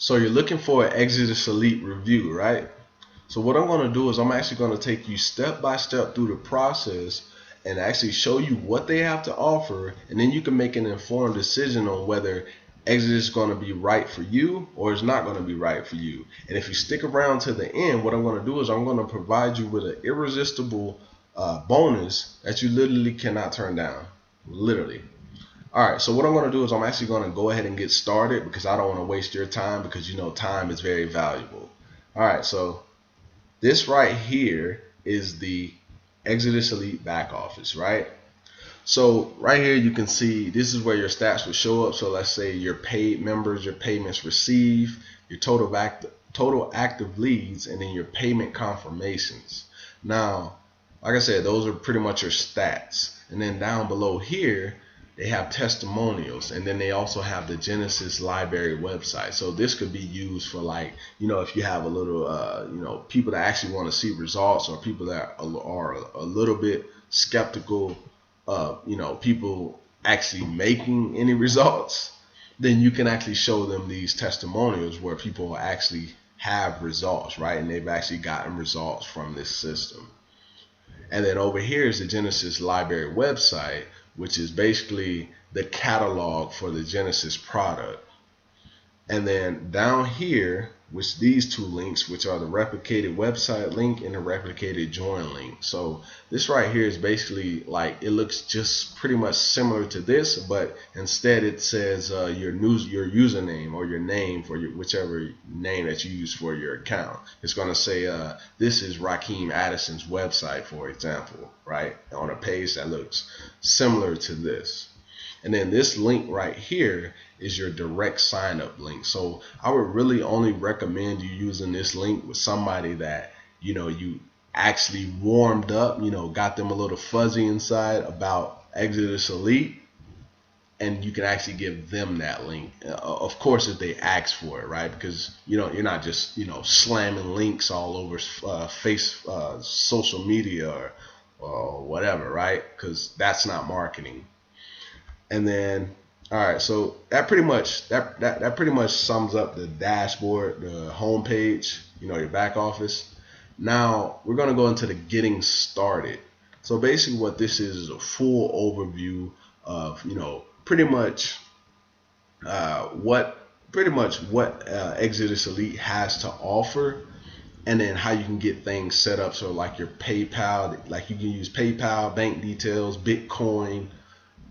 So you're looking for an Exitus Elite review, right? So what I'm going to do is I'm actually going to take you step by step through the process and actually show you what they have to offer, and then you can make an informed decision on whether Exodus is going to be right for you or it's not going to be right for you. And if you stick around to the end, what I'm going to do is I'm going to provide you with an irresistible bonus that you literally cannot turn down. Literally. Alright, so what I'm going to do is I'm actually going to go ahead and get started because I don't want to waste your time, because you know time is very valuable. Alright, so this right here is the Exitus Elite back office, right? So right here you can see this is where your stats will show up. So let's say your paid members, your payments received, your total active leads, and then your payment confirmations. Now, like I said, those are pretty much your stats. And then down below here, they have testimonials, and then they also have the Genesis library website. So this could be used for, like, you know, if you have a little, you know, people that actually want to see results, or people that are a little bit skeptical of, you know, people actually making any results, then you can actually show them these testimonials where people actually have results, right? And they've actually gotten results from this system. And then over here is the Genesis library website, which is basically the catalog for the Genesis product. And then down here, which these two links, which are the replicated website link and the replicated join link. So this right here is basically like, it looks just pretty much similar to this, but instead it says your username or your name for your whichever name that you use for your account. It's going to say this is Rakeem Addison's website, for example, right, on a page that looks similar to this. And then this link right here is your direct sign up link. So I would really only recommend you using this link with somebody that, you know, you actually warmed up, you know, got them a little fuzzy inside about Exitus Elite, and you can actually give them that link. Of course, if they ask for it, right? Because, you know, you're not just, you know, slamming links all over social media or whatever, right? Because that's not marketing. And then, all right, so that pretty much sums up the dashboard, the home page, you know, your back office. Now we're going to go into the getting started. So basically what this is a full overview of, you know, pretty much what Exitus Elite has to offer, and then how you can get things set up. So like your PayPal, like you can use PayPal, bank details, Bitcoin,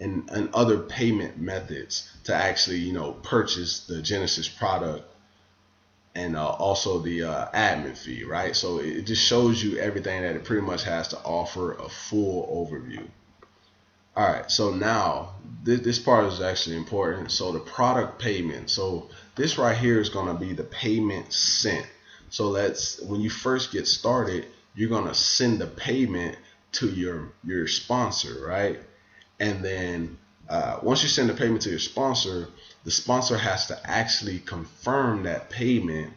and other payment methods to actually, you know, purchase the Genesis product, and also the admin fee, right? So it just shows you everything that it pretty much has to offer, a full overview. All right, so now this part is actually important. So the product payment. So this right here is going to be the payment sent. So that's when you first get started, you're going to send the payment to your sponsor, right? And then once you send the payment to your sponsor, the sponsor has to actually confirm that payment.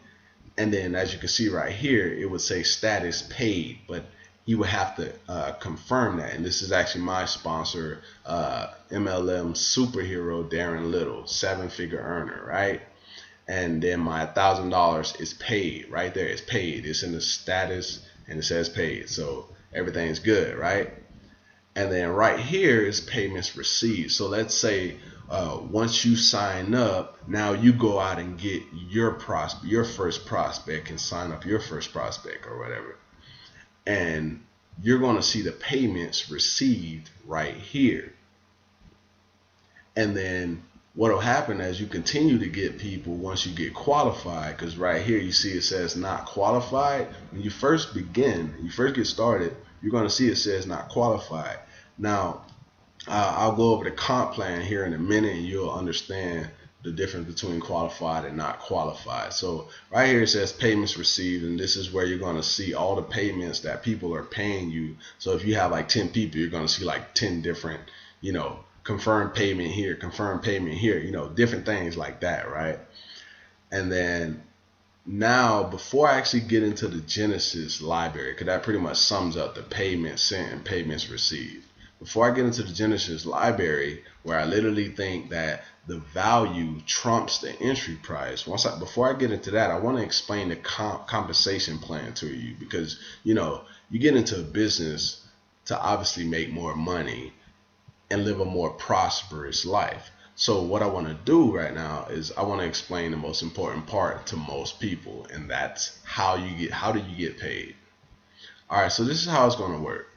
And then as you can see right here, it would say status paid, but you would have to confirm that. And this is actually my sponsor, MLM superhero Darren Little, 7-figure earner, right? And then my $1,000 is paid right there. It's paid. It's in the status and it says paid. So everything's good, right? And then right here is payments received. So let's say once you sign up, now you go out and get your first prospect, and sign up your first prospect or whatever. And you're going to see the payments received right here. And then what will happen as you continue to get people, once you get qualified, because right here you see it says not qualified. When you first get started, you're going to see it says not qualified. Now, I'll go over the comp plan here in a minute, and you'll understand the difference between qualified and not qualified. So right here it says payments received, and this is where you're going to see all the payments that people are paying you. So if you have like 10 people, you're going to see like 10 different, you know, confirmed payment here, confirmed payment here, you know, different things like that, right? And then now, before I actually get into the Genesis library, because that pretty much sums up the payments sent and payments received. before I get into the Genesis library, where I literally think that the value trumps the entry price, before I get into that, I want to explain the compensation plan to you, because you get into a business to obviously make more money and live a more prosperous life. So what I want to do right now is I want to explain the most important part to most people, and that's how do you get paid. All right, so this is how it's going to work.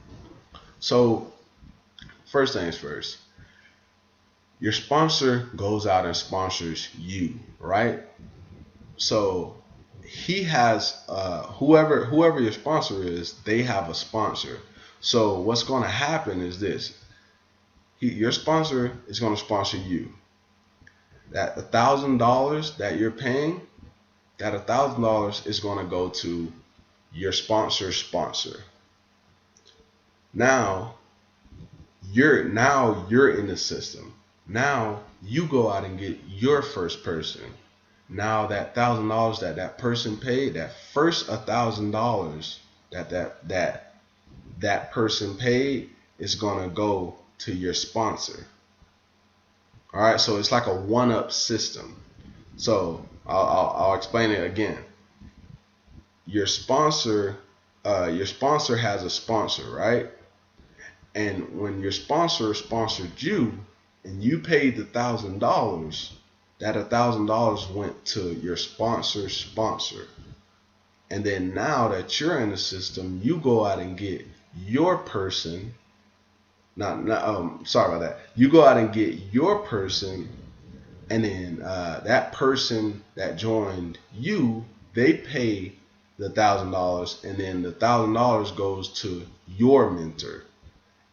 So first things first, your sponsor goes out and sponsors you, right? So he has whoever your sponsor is, they have a sponsor. So what's going to happen is this: your sponsor is going to sponsor you. That $1,000 that you're paying, that $1,000 is going to go to your sponsor's sponsor. Now you're in the system. Now you go out and get your first person. Now that $1,000 that person paid, that first $1,000 that person paid is gonna go to your sponsor. All right, so it's like a one-up system. So I'll explain it again. Your sponsor has a sponsor, right? And when your sponsor sponsored you and you paid the $1,000, that $1,000 went to your sponsor's sponsor. And then now that you're in the system, you go out and get your person. Sorry about that. You go out and get your person, and then that person that joined you, they pay the $1,000, and then the $1,000 goes to your mentor.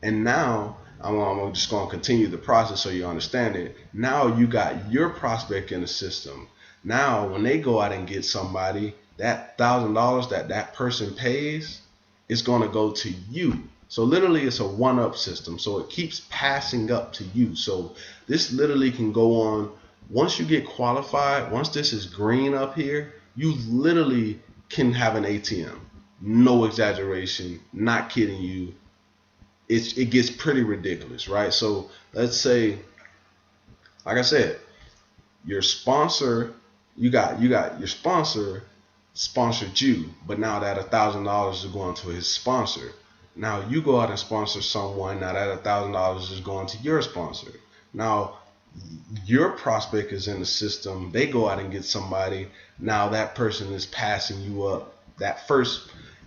And now I'm just going to continue the process so you understand it. Now you got your prospect in the system. Now when they go out and get somebody, that $1,000 that person pays is going to go to you. So literally it's a one-up system. So it keeps passing up to you. So this literally can go on. Once you get qualified, once this is green up here, you literally can have an ATM. No exaggeration, not kidding you. It gets pretty ridiculous, right? So let's say, like I said, your sponsor, you got your sponsor sponsored you, but now that $1,000 is going to his sponsor. Now you go out and sponsor someone. Now that $1,000 is going to your sponsor. Now your prospect is in the system. They go out and get somebody. Now that person is passing you up.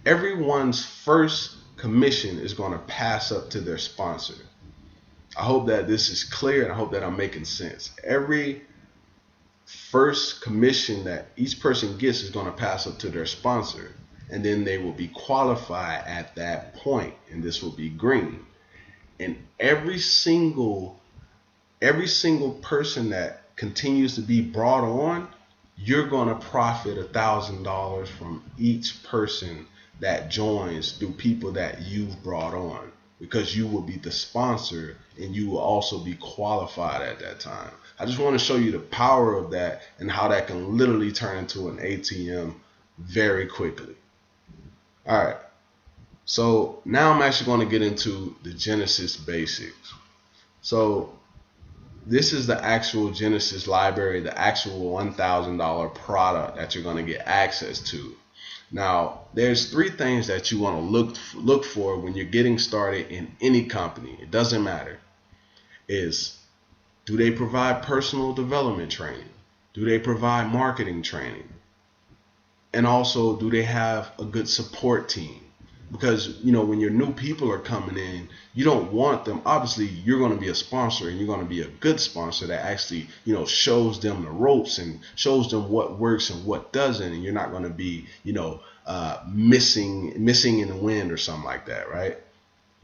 Everyone's first commission is going to pass up to their sponsor. I hope that this is clear, and I hope that I'm making sense. Every first commission that each person gets is going to pass up to their sponsor, and then they will be qualified at that point, and this will be green. And every single person that continues to be brought on, you're going to profit $1,000 from each person that joins through people that you've brought on, because you will be the sponsor and you will also be qualified at that time. I just want to show you the power of that and how that can literally turn into an ATM very quickly. All right, so now I'm actually going to get into the Genesis basics. So this is the actual Genesis library, the actual $1,000 product that you're going to get access to. Now, there's three things that you want to look for when you're getting started in any company. It doesn't matter. Do they provide personal development training? Do they provide marketing training? And also, do they have a good support team? Because, when your new people are coming in, you don't want them. Obviously, you're going to be a sponsor, and you're going to be a good sponsor that actually, shows them the ropes and shows them what works and what doesn't. And you're not going to be, missing in the wind or something like that, right?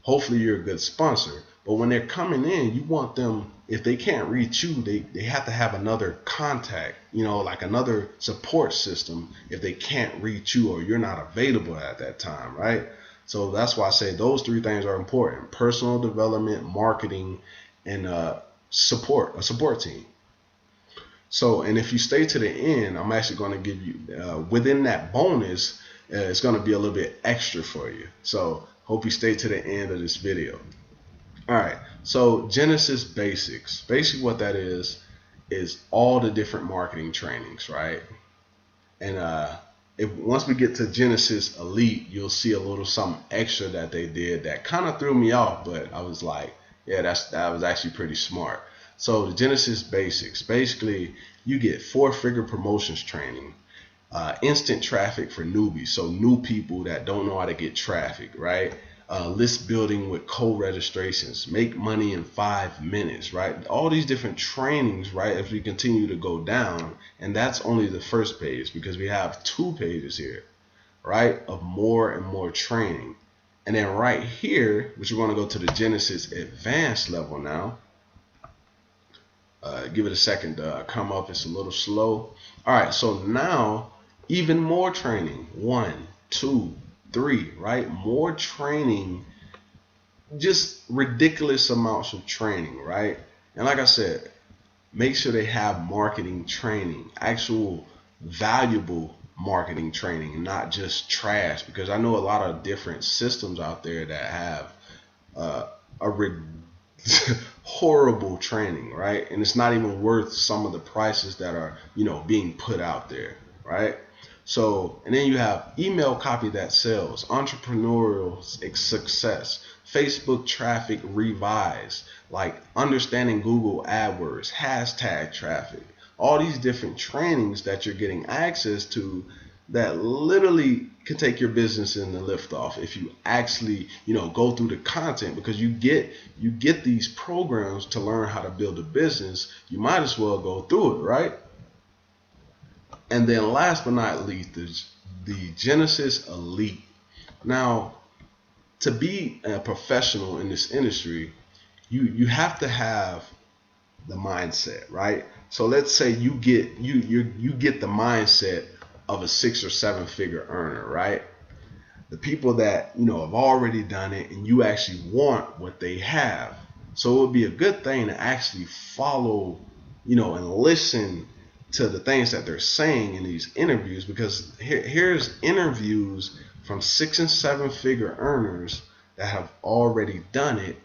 Hopefully, you're a good sponsor. But when they're coming in, you want them, if they can't reach you, they have to have another contact, like another support system if they can't reach you or you're not available at that time, right? So that's why I say those three things are important: personal development, marketing, and a support team. So, and if you stay to the end, I'm actually going to give you, within that bonus, it's going to be a little bit extra for you. So hope you stay to the end of this video. All right. So Genesis Basics. Basically, what that is all the different marketing trainings, right? And if once we get to Genesis Elite, you'll see a little something extra that they did that kind of threw me off, but I was like, yeah, that was actually pretty smart. So the Genesis Basics, basically, you get 4-figure promotions training, instant traffic for newbies, so new people that don't know how to get traffic, right? List building with co-registrations, make money in 5 minutes, right? All these different trainings, right? As we continue to go down, and that's only the first page because we have 2 pages here, right? Of more and more training. And then right here, which we're going to go to the Genesis Advanced level now. Give it a second to come up. It's a little slow. All right, so now even more training. 1, 2, 3, right? More training, just ridiculous amounts of training, right? And like I said, make sure they have marketing training, actual valuable marketing training, not just trash. Because I know a lot of different systems out there that have a horrible training, right? And it's not even worth some of the prices that are, being put out there, right? So, and then you have email copy that sells, entrepreneurial success, Facebook traffic revised, like understanding Google AdWords, hashtag traffic, all these different trainings that you're getting access to that literally can take your business in the lift off if you actually go through the content, because you get these programs to learn how to build a business. You might as well go through it, right? And then last but not least is the Genesis Elite. Now, to be a professional in this industry, you have to have the mindset, right? So let's say you get the mindset of a 6 or 7 figure earner, right? The people that have already done it, and you actually want what they have. So it would be a good thing to actually follow, and listen to the things that they're saying in these interviews, because here's interviews from 6 and 7 figure earners that have already done it,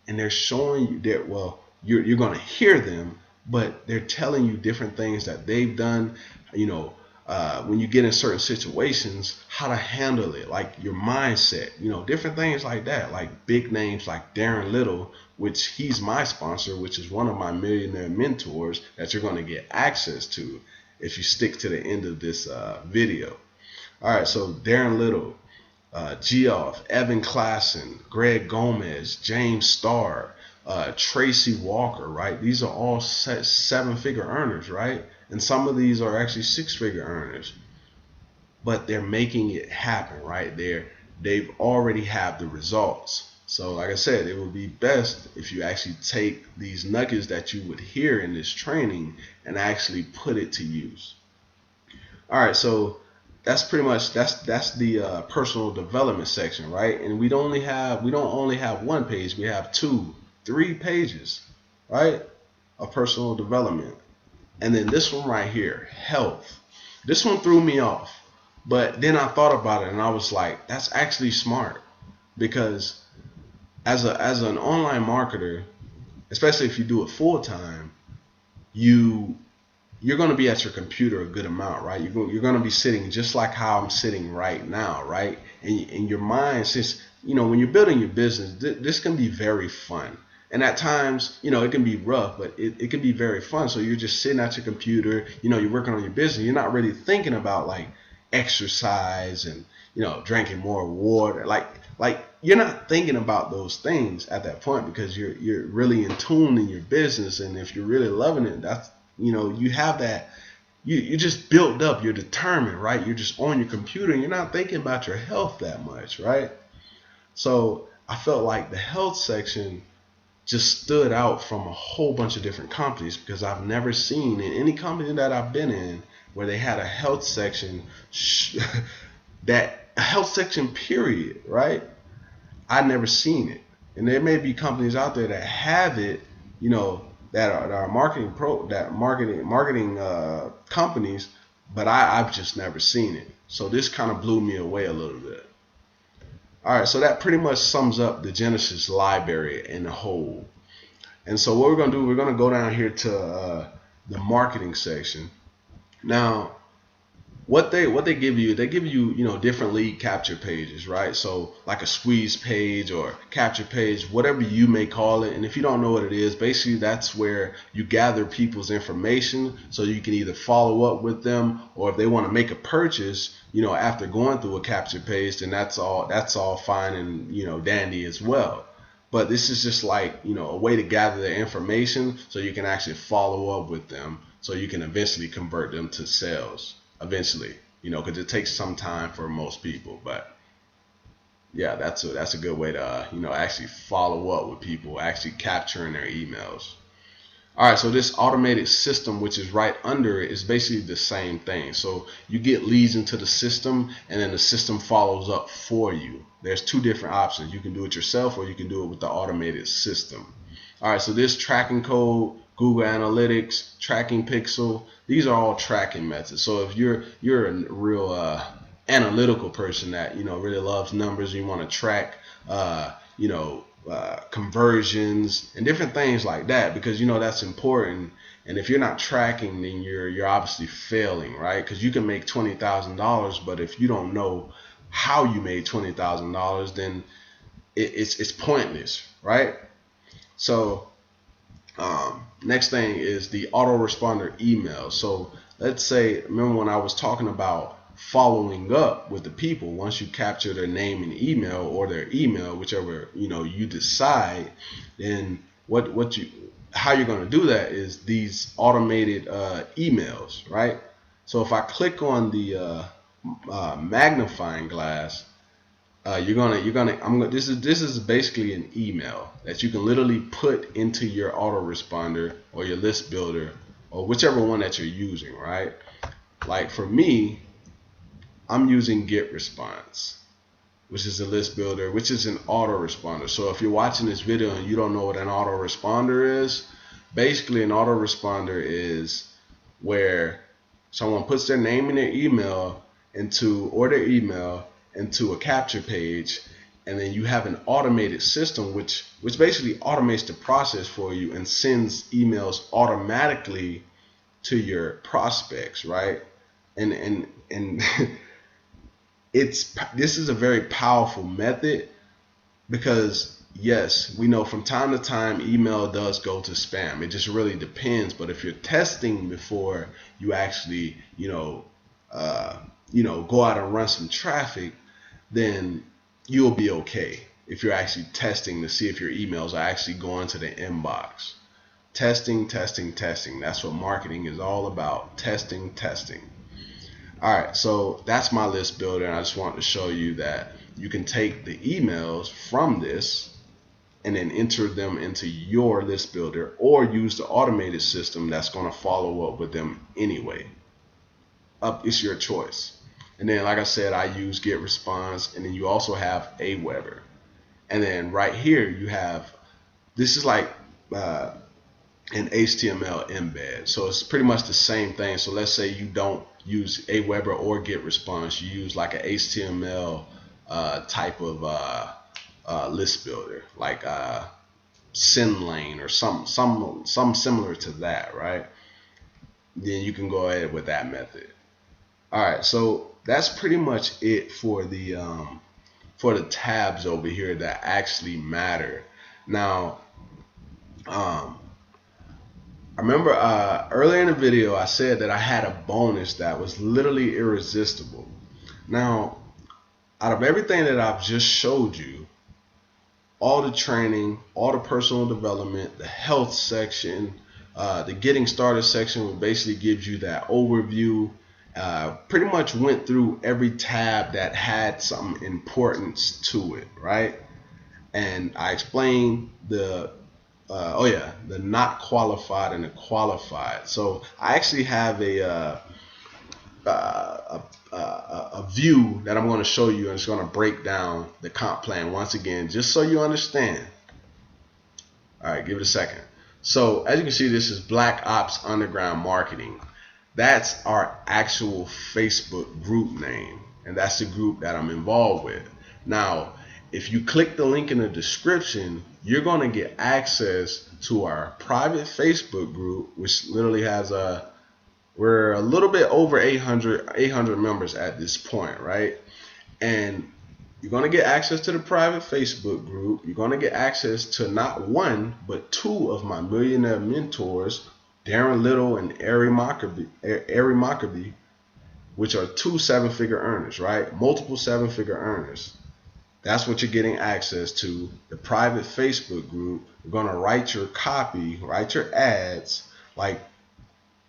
and they're showing you that, well, you're going to hear them, but they're telling you different things that they've done, when you get in certain situations, how to handle it, like your mindset, different things like that, like big names like Darren Little, which he's my sponsor, which is one of my millionaire mentors that you're going to get access to if you stick to the end of this video. All right, so Darren Little, Geoff, Evan Klassen, Greg Gomez, James Starr, Tracy Walker, right? These are all 7-figure earners, right? And some of these are actually 6-figure earners, but they're making it happen, right? They've already have the results. So like I said, it would be best if you actually take these nuggets that you would hear in this training and actually put it to use. All right, so that's pretty much that's the personal development section, right? And we don't only have 1 page, we have 2, 3 pages, right, of personal development. And then this one right here, health. This one threw me off, but then I thought about it and I was like, that's actually smart, because as an online marketer, especially if you do it full time, you're going to be at your computer a good amount, right? You're going to be sitting just like how I'm sitting right now, right? And your mind, since when you're building your business, this can be very fun. And at times, it can be rough, but it can be very fun. So you're just sitting at your computer, you're working on your business. You're not really thinking about like exercise and, drinking more water. Like you're not thinking about those things at that point, because you're really in tune in your business. And if you're really loving it, that's, you have that, you're just built up, you're determined, right? You're just on your computer and you're not thinking about your health that much, right? So I felt like the health section just stood out from a whole bunch of different companies, because I've never seen in any company that I've been in where they had a health section, a health section period, right? I've never seen it. And there may be companies out there that have it, that are marketing companies, but I've just never seen it. So this kind of blew me away a little bit. All right, so that pretty much sums up the Genesis library in a whole. And so what we're going to do, we're going to go down here to the marketing section. Now, what they give you, different lead capture pages, right? So like a squeeze page or capture page, whatever you may call it. And if you don't know what it is, basically that's where you gather people's information so you can either follow up with them, or if they want to make a purchase, after going through a capture page, then that's all fine and dandy as well. But this is just like a way to gather their information so you can actually follow up with them, so you can eventually convert them to sales eventually, because it takes some time for most people. But yeah, that's a good way to actually follow up with people, actually capturing their emails. All right, so this automated system, which is right under it, is basically the same thing. So you get leads into the system, and then the system follows up for you. There's two different options. You can do it yourself, or you can do it with the automated system. All right, so this tracking code, Google Analytics, tracking pixel, these are all tracking methods. So if you're a real analytical person that really loves numbers, you want to track conversions and different things like that, because that's important. And if you're not tracking, then you're obviously failing, right? Because you can make $20,000, but if you don't know how you made $20,000, then it's pointless, right? So next thing is the autoresponder email. So let's say, remember when I was talking about following up with the people, once you capture their name and email, or their email, whichever you decide, then how you're going to do that is these automated emails, right? So if I click on the magnifying glass, this is basically an email that you can literally put into your autoresponder or your list builder, or whichever one that you're using, right? Like for me, I'm using GetResponse, which is a list builder, which is an autoresponder. So if you're watching this video and you don't know what an autoresponder is, basically an autoresponder is where someone puts their name and their email into a capture page, and then you have an automated system which basically automates the process for you and sends emails automatically to your prospects, right? And this is a very powerful method, because yes, we know from time to time email does go to spam. It just really depends. But if you're testing before you actually go out and run some traffic, then you'll be okay. If you're actually testing to see if your emails are actually going to the inbox. Testing. That's what marketing is all about. Testing. All right, so that's my list builder, and I just wanted to show you that you can take the emails from this and then enter them into your list builder, or use the automated system that's going to follow up with them anyway. It's your choice. And then, like I said, I use GetResponse, and then you also have Aweber. And then right here you have, this is like an HTML embed. So it's pretty much the same thing. So let's say you don't use Aweber or GetResponse, you use like an HTML type of list builder, like SendLane or some similar to that, right? Then you can go ahead with that method. All right, so that's pretty much it for the tabs over here that actually matter. Now, I remember earlier in the video I said that I had a bonus that was literally irresistible. Now, out of everything that I've just showed you, all the training, all the personal development, the health section, the getting started section, which basically gives you that overview, pretty much went through every tab that had some importance to it, right? And I explained the not qualified and the qualified. So I actually have a view that I'm going to show you, and it's going to break down the comp plan once again, just so you understand. All right, give it a second. So as you can see, this is Black Ops Underground Marketing. That's our actual Facebook group name, and that's the group that I'm involved with. Now, if you click the link in the description, you're going to get access to our private Facebook group, which literally has we're a little bit over 800 members at this point, right? And you're going to get access to the private Facebook group. You're going to get access to not one, but two of my millionaire mentors, Darren Little and Ari Maccabi, which are two 7-figure earners, right? Multiple 7-figure earners. That's what you're getting access to. The private Facebook group. You're going to write your copy, write your ads. Like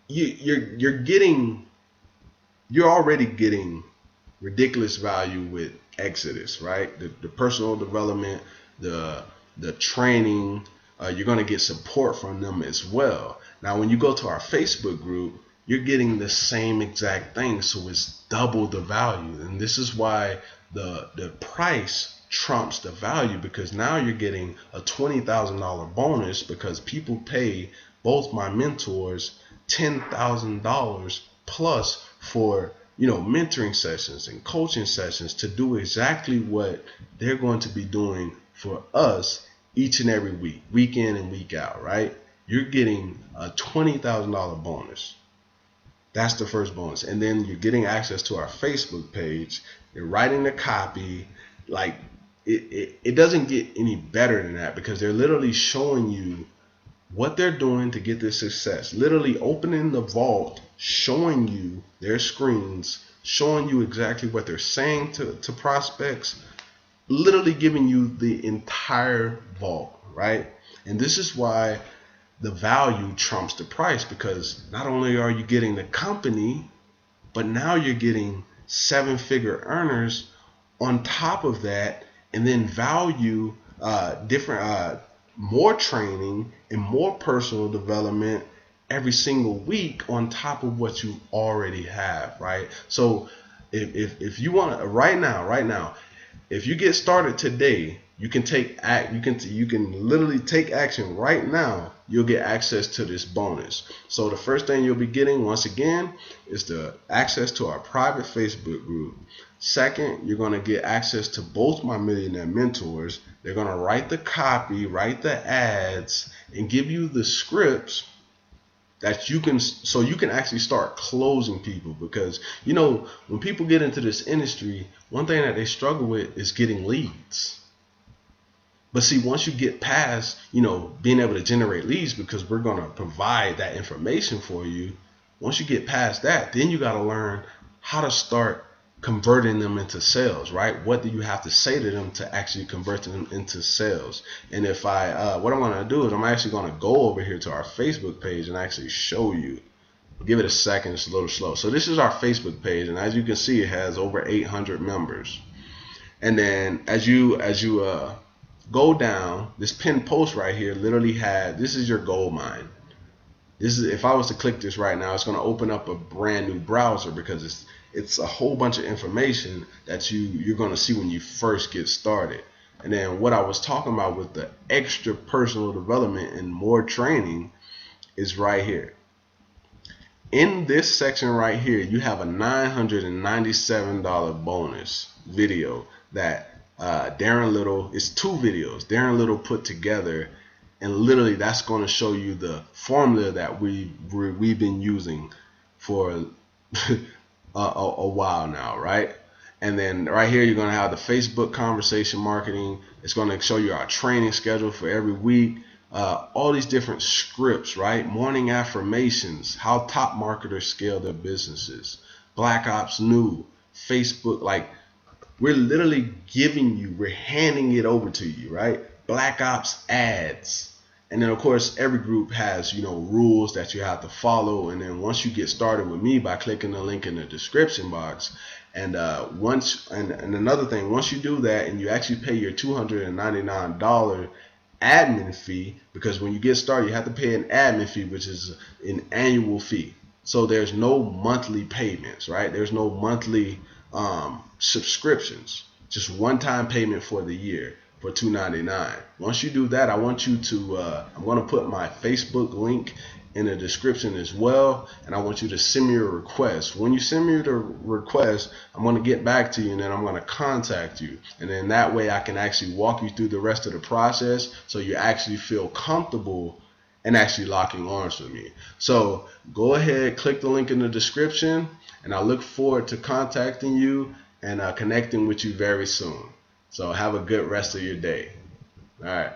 you're already getting ridiculous value with Exitus, right? The personal development, the training, you're going to get support from them as well. Now, when you go to our Facebook group, you're getting the same exact thing, so it's double the value. And this is why the price trumps the value, because now you're getting a $20,000 bonus because people pay both my mentors $10,000 plus for mentoring sessions and coaching sessions to do exactly what they're going to be doing for us each and every week, week in and week out, right? You're getting a $20,000 bonus. That's the first bonus. And then you're getting access to our Facebook page. You're writing the copy. Like it doesn't get any better than that, because they're literally showing you what they're doing to get this success. Literally opening the vault, showing you their screens, showing you exactly what they're saying to prospects, literally giving you the entire vault, right? And this is why the value trumps the price, because not only are you getting the company, but now you're getting 7-figure earners on top of that, and then value, more training and more personal development every single week on top of what you already have, right? So if you want to right now, if you get started today, you can literally take action right now. You'll get access to this bonus. So the first thing you'll be getting, once again, is the access to our private Facebook group. Second, you're going to get access to both my millionaire mentors. They're going to write the copy, write the ads, and give you the scripts that you can actually start closing people. Because when people get into this industry, one thing that they struggle with is getting leads. But see, once you get past being able to generate leads, because we're going to provide that information for you, once you get past that, then you got to learn how to start converting them into sales, right? What do you have to say to them to actually convert them into sales? And if what I'm going to do is I'm actually going to go over here to our Facebook page and actually show you. Give it a second, it's a little slow. So this is our Facebook page, and as you can see, it has over 800 members. And then as you go down, this pinned post right here literally this is your gold mine. This is, if I was to click this right now, it's going to open up a brand new browser, because it's a whole bunch of information that you're going to see when you first get started. And then what I was talking about with the extra personal development and more training is right here. In this section right here, you have a $997 bonus video that Darren Little, it's 2 videos Darren Little put together, and literally that's going to show you the formula that we've been using for a while now, right? And then right here you're going to have the Facebook conversation marketing. It's going to show you our training schedule for every week, all these different scripts, right? Morning affirmations, how top marketers scale their businesses, Black Ops New, Facebook. Like, we're literally we're handing it over to you, right? Black Ops ads. And then of course every group has rules that you have to follow. And then once you get started with me by clicking the link in the description box, and another thing, once you do that and you actually pay your $299 admin fee, because when you get started you have to pay an admin fee, which is an annual fee. So there's no monthly payments, right? There's no monthly subscriptions, just one-time payment for the year for $299. Once you do that, I want you to I'm going to put my Facebook link in the description as well, and I want you to send me a request. When you send me the request, I'm going to get back to you, and then I'm going to contact you, and then that way I can actually walk you through the rest of the process so you actually feel comfortable and actually locking arms with me. So go ahead, click the link in the description, and I look forward to contacting you and connecting with you very soon. So have a good rest of your day. All right.